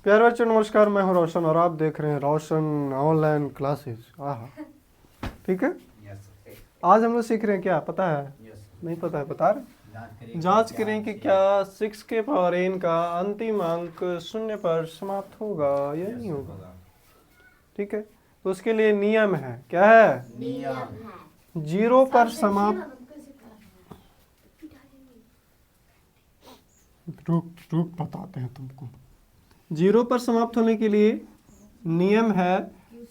प्यारे बच्चों नमस्कार, मैं हूं रोशन और आप देख रहे हैं रोशन ऑनलाइन क्लासेस। ठीक है। आज हम लोग सीख रहे हैं क्या पता है? नहीं पता है, बता रहे जांच करें कि क्या 6 के पावर n का अंतिम अंक 0 पर समाप्त होगा या नहीं होगा। ठीक है, तो उसके लिए नियम है। क्या है? नियम 0 पर समाप्त। रुक बताते हैं तुमको। 0 पर समाप्त होने के लिए नियम है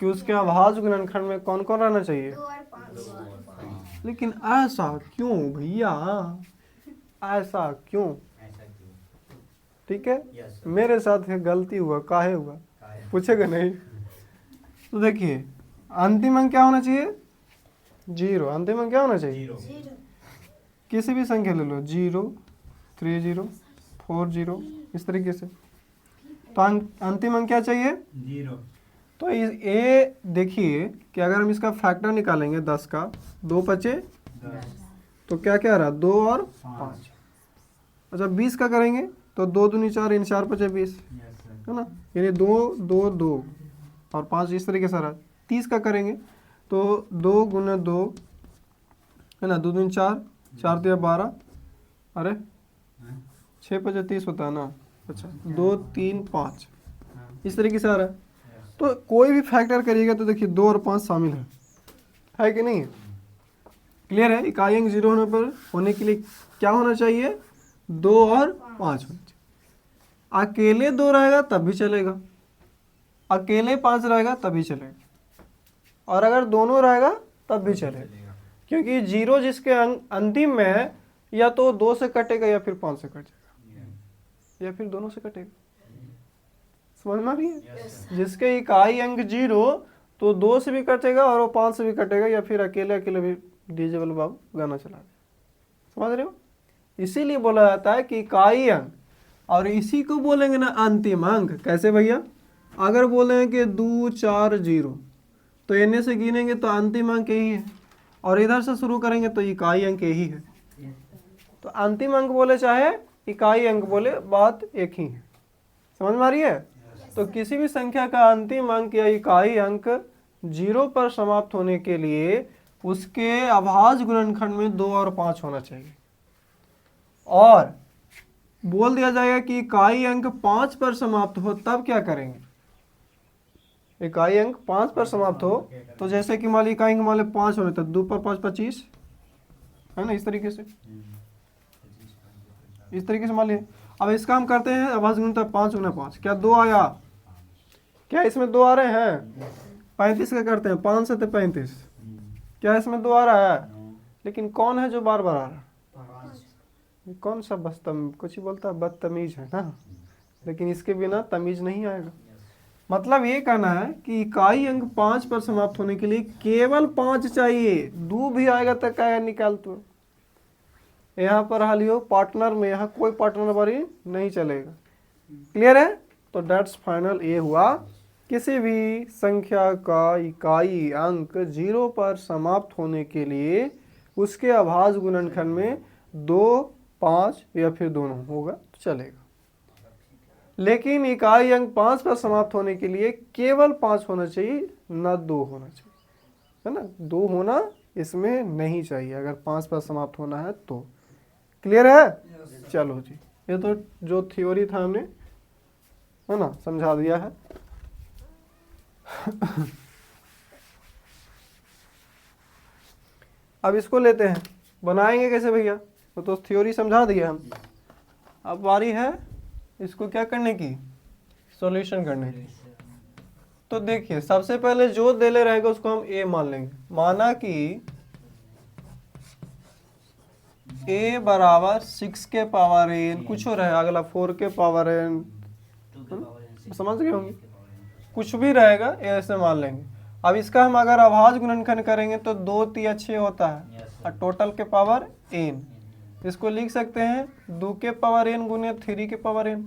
कि उसके अभाज्य गुणनखंड में कौन कौन रहना चाहिए? 2 और 5। लेकिन ऐसा क्यों भैया, ऐसा क्यों? ठीक है, मेरे साथ है गलती हुआ, काहे हुआ पूछेगा नहीं। तो देखिए अंतिम अंक क्या होना चाहिए? 0। अंतिम अंक क्या होना चाहिए? 0। किसी भी संख्या ले लो, 0, 3 0, 4 0, इस तरीके से। तो अंतिम अंक क्या चाहिए? 0। तो ये देखिए कि अगर हम इसका फैक्टर निकालेंगे 10 का, 2 बचे 10। तो क्या क्या रहा? 2 और 5। अच्छा 20 का करेंगे तो 2 दूनी 4, इन 4 बचे 20, है ना। यानी 2 2 2 और 5 इस तरीके से रहा। 30 का करेंगे तो 2 गुना 2, है ना, 2 दूनी 4, 4 दिया 12, अरे 6 बचे 30 होता है ना। अच्छा 2 3 5 इस तरीके से आ रहा है। तो कोई भी फैक्टर करिएगा तो देखिए 2 और 5 शामिल है कि नहीं? क्लियर है? इकाई अंक 0 होने पर होने के लिए क्या होना चाहिए? 2 और 5 होना चाहिए। अकेले 2 रहेगा तब भी चलेगा, अकेले 5 रहेगा तब भी चलेगा, और अगर दोनों रहेगा तब भी चलेगा। क्योंकि 0 जिसके अंतिम में है या तो 2 से कटेगा या फिर 5 से कटेगा या फिर दोनों से कटेगा। समझ में आ रही है? जिसके इकाई अंक 0 तो 2 से भी कटेगा और वो 5 से भी कटेगा, या फिर अकेले अकेले भी डीजे वाले बाबू गाना चला दे। समझ रहे हो? इसीलिए बोला जाता है कि इकाई अंक, और इसी को बोलेंगे ना अंतिम अंक। कैसे भैया? अगर बोलेंगे कि 2 4 0 तो इन्हें से गिनेंगे तो अंतिम अंक यही है, और इधर से शुरू करेंगे तो इकाई अंक यही है। तो अंतिम अंक बोले चाहे इकाई अंक बोले, बात एक ही है। समझ में आ रही है? तो किसी भी संख्या का अंतिम अंक या इकाई अंक 0 पर समाप्त होने के लिए उसके अभाज्य गुणनखंड में 2 और 5 होना चाहिए। और बोल दिया जाएगा कि इकाई अंक 5 पर समाप्त हो तब क्या करेंगे? इकाई अंक 5 पर समाप्त हो तो जैसे कि मान ली इकाई अंक मान ली 5 होने, तो 2 पर 5 25, है ना, इस तरीके से। इस तरीके से मान लिया। अब इसका हम करते हैं अभाज्य गुणनखंड 5 गुना 5, क्या 2 आया? क्या इसमें 2 आ रहे हैं? 35 का करते हैं, 5 से 35, क्या इसमें 2 आ रहा है? लेकिन कौन है जो बार बार आ रहा है? कौन सा कुछ ही बोलता है, बदतमीज है ना। लेकिन इसके बिना तमीज नहीं आएगा। मतलब ये कहना है कि इकाई अंक 5 पर समाप्त होने के लिए केवल 5 चाहिए। 2 भी आएगा तो क्या निकाल तू। यहाँ पर हालियो पार्टनर में, यहाँ कोई पार्टनर बारी नहीं चलेगा। क्लियर है? तो डेट्स फाइनल ये हुआ, किसी भी संख्या का इकाई अंक 0 पर समाप्त होने के लिए उसके अभाज्य गुणनखंड में 2 5 या फिर दोनों होगा तो चलेगा। लेकिन इकाई अंक 5 पर समाप्त होने के लिए केवल 5 होना चाहिए, न 2 होना चाहिए, है ना। 2 होना इसमें नहीं चाहिए अगर 5 पर समाप्त होना है तो। क्लियर है? चलो जी, ये तो जो थ्योरी था हमने, है ना, समझा दिया है। अब इसको लेते हैं, बनाएंगे कैसे भैया? तो थ्योरी समझा दिया हम। अब बारी है इसको क्या करने की? सॉल्यूशन करने की। तो देखिए सबसे पहले जो देले रहेगा उसको हम a मान लेंगे। माना कि a बराबर 6 के पावर n कुछ हो रहा है, अगला 4 के पावर n, समझ गए होंगे, कुछ भी रहेगा ऐसे मान लेंगे। अब इसका हम अगर अभाज्य गुणनखंड करेंगे तो 2 3 6 होता है, और टोटल के पावर n। इसको लिख सकते हैं 2 के पावर n गुने 3 के पावर n,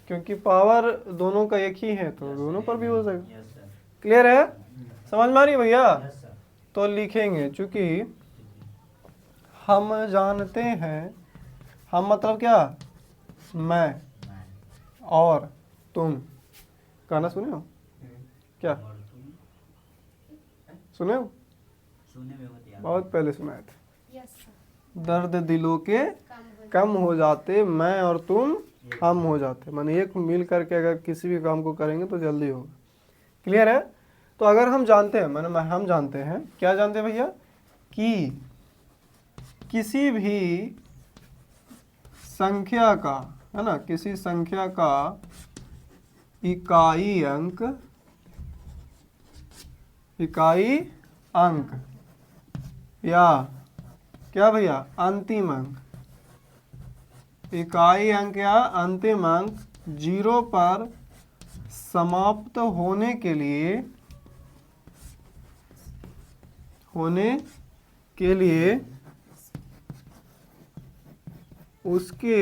क्योंकि पावर दोनों का एक ही है तो दोनों पर भी हो जाएगा। क्लियर है? समझ में आ रही है भैया? तो लिखेंगे, चूंकि हम जानते हैं, हम मतलब क्या, मैं, और तुम। गाना सुने हो क्या? सुने हो? बहुत पहले सुनाए थे। Yes sir. दर्द दिलों के कम हो जाते, मैं और तुम हम हो जाते। माने एक मिल करके अगर किसी भी काम को करेंगे तो जल्दी होगा। क्लियर है? तो अगर हम जानते हैं, माने हम जानते हैं, क्या जानते हैं भैया, कि किसी भी संख्या का, है ना, किसी संख्या का इकाई अंक या क्या भैया, अंतिम अंक, इकाई अंक या अंतिम अंक 0 पर समाप्त होने के लिए उसके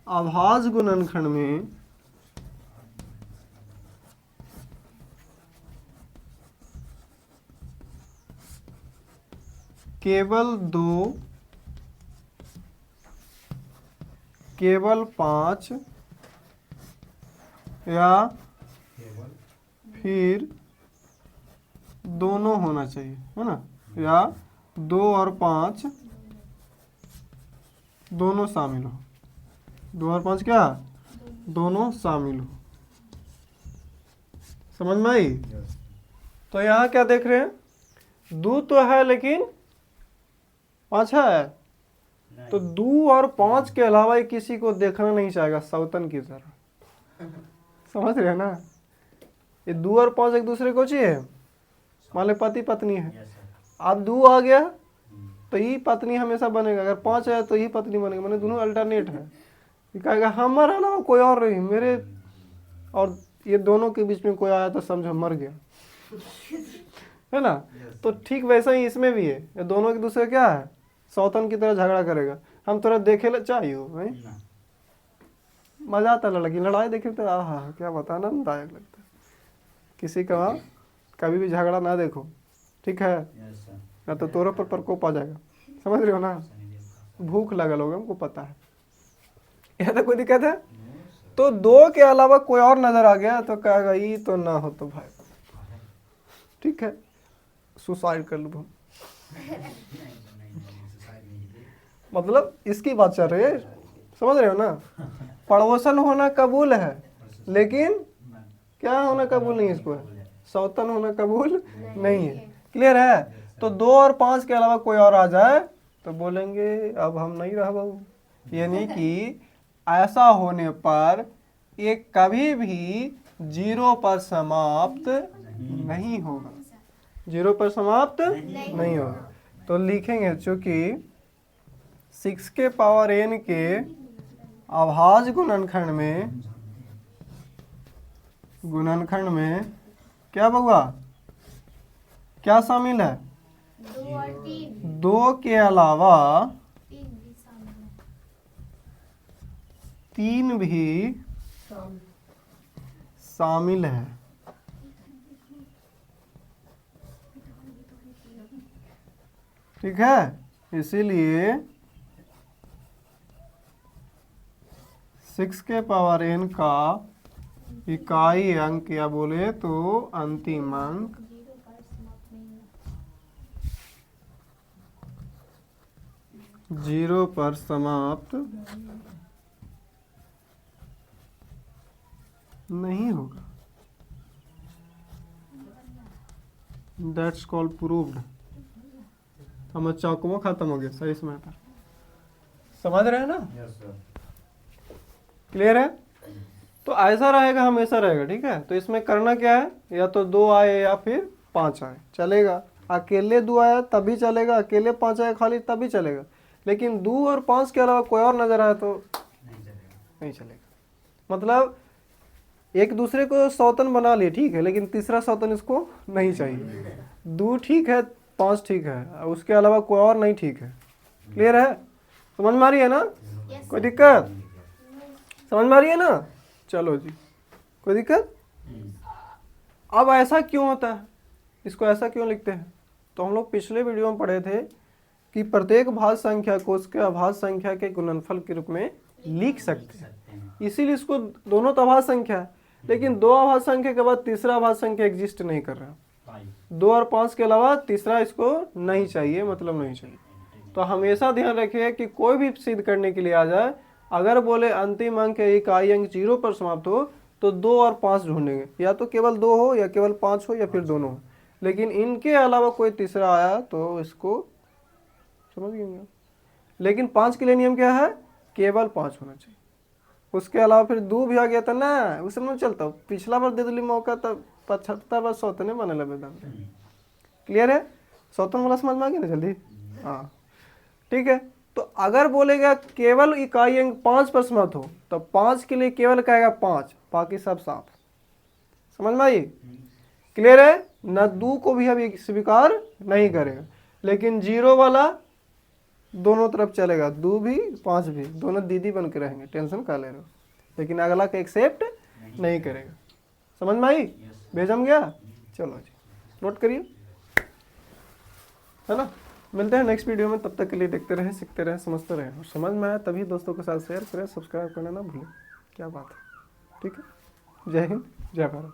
अभाज्य गुणनखंड में केवल 2, केवल 5 या फिर दोनों होना चाहिए, है ना, या 2 और 5 दोनों शामिल हो। 2 और 5 क्या, दोनों शामिल हो। समझ में आई? तो यहाँ क्या देख रहे हैं, 2 तो है लेकिन 5 है, तो 2 और 5 के अलावा ये किसी को देखना नहीं चाहेगा सौतन की तरह। समझ रहे हैं ना? ये 2 और 5 एक दूसरे को चाहिए। मान लो पति पत्नी है, अब 2 आ गया तो ही पत्नी हमेशा बनेगा, अगर 5 है तो ही पत्नी बनेगा, मैंने दोनों अल्टरनेट है। ये कहेगा हमारा अलावा कोई और नहीं मेरे, और ये दोनों के बीच में कोई आया तो समझो मर गया, है ना? तो ठीक वैसा ही इसमें भी है, ये दोनों एक दूसरे क्या है, सौतन की तरह झगड़ा करेगा। हम थोड़ा देखे ले चाहिए भाई, मजा आता है लड़की लड़ाई देखे तो आहा क्या बताना, आनंददायक लगता है। किसी का कभी भी झगड़ा ना देखो, ठीक है, या तो तोरे पर प्रकोप आ जाएगा। समझ रहे हो ना? भूख लगल होगा, हमको पता है, यह तो कोई दिक्कत है। तो 2 के अलावा कोई और नजर आ गया तो कहेगा ये तो ना हो तो भाई ठीक है सुसाइड कर लूँ। मतलब इसकी बात चल रही है, समझ रहे हो ना? पड़ोसन होना कबूल है लेकिन क्या होना कबूल नहीं है, इसको सौतन होना कबूल नहीं है। क्लियर है? तो 2 और 5 के अलावा कोई और आ जाए तो बोलेंगे अब हम नहीं रह बहू। यानी कि ऐसा होने पर ये कभी भी 0 पर समाप्त नहीं होगा, 0 पर समाप्त नहीं होगा। तो लिखेंगे चूंकि 6 के पावर n के अभाज्य गुणनखंड में क्या बउआ, क्या शामिल है, 2 और 3 2 के अलावा 3 भी शामिल है। 3 भी शामिल है। ठीक है, इसीलिए 6 के पावर n का इकाई अंक या बोले तो अंतिम अंक 0 पर समाप्त नहीं होगा। That's called proved. हमारा चौकवा खत्म हो गया सही समय पर। समझ रहे हैं ना? क्लियर है? तो ऐसा रहेगा, हमेशा रहेगा। ठीक है, तो इसमें करना क्या है, या तो 2 आए या फिर 5 आए चलेगा। अकेले 2 आया तभी चलेगा, अकेले 5 आए खाली तभी चलेगा। लेकिन 2 और 5 के अलावा कोई और नजर आया तो नहीं चलेगा। मतलब एक दूसरे को सौतन बना लिए, ठीक है, लेकिन तीसरा सौतन इसको नहीं चाहिए। 2 ठीक है, 5 ठीक है, उसके अलावा कोई और नहीं ठीक है। क्लियर है? समझ में आ रही है ना? कोई दिक्कत? समझ में आ रही है ना? चलो जी, कोई दिक्कत? अब ऐसा क्यों होता है, इसको ऐसा क्यों लिखते हैं? तो हम लोग पिछले वीडियो में पढ़े थे कि प्रत्येक भाज्य संख्या को उसके अभाज्य संख्या के गुणनफल के रूप में लिख सकते हैं। इसीलिए इसको दोनों तो अभाज्य संख्या है, लेकिन दो अभाज्य संख्या के बाद तीसरा अभाज्य संख्या एग्जिस्ट नहीं कर रहा। 2 और 5 के अलावा तीसरा इसको नहीं चाहिए, मतलब नहीं चाहिए। तो हमेशा ध्यान रखिए कि कोई भी सिद्ध करने के लिए आ जाए, अगर बोले अंतिम अंक या इकाई अंक 0 पर समाप्त हो तो 2 और 5 ढूंढेंगे, या तो केवल 2 हो या केवल 5 हो या फिर दोनों हो। लेकिन इनके अलावा कोई तीसरा आया तो इसको समझ गए। लेकिन 5 के लिए नियम क्या है? केवल 5 होना चाहिए। उसके अलावा फिर 2 भी आ गया था ना, उसमें नहीं चलता। पिछला बार दे दिली मौका तब 75 बार 100 नहीं बने लगे दाम। क्लियर है? 100 वाला समझ में आ गया ना जल्दी? हाँ ठीक है। तो अगर बोलेगा केवल इकाई अंक 5 पर समाप्त हो तो 5 के लिए केवल कहेगा 5, बाकी सब साफ। समझ में आई? क्लियर है ना? 2 को भी अभी स्वीकार नहीं करेगा, लेकिन 0 वाला दोनों तरफ चलेगा, 2 भी 5 भी, दोनों दीदी बन के रहेंगे, टेंशन का ले रहे हो। लेकिन अगला का एक्सेप्ट नहीं करेगा। समझ में आई? भेजम गया? चलो जी नोट करिए, है ना। मिलते हैं नेक्स्ट वीडियो में, तब तक के लिए देखते रहे, सीखते रहे, समझते रहे। और समझ में आया तभी दोस्तों के साथ शेयर करें, सब्सक्राइब करना ना भूलें। क्या बात है, ठीक है। जय हिंद, जय भारत।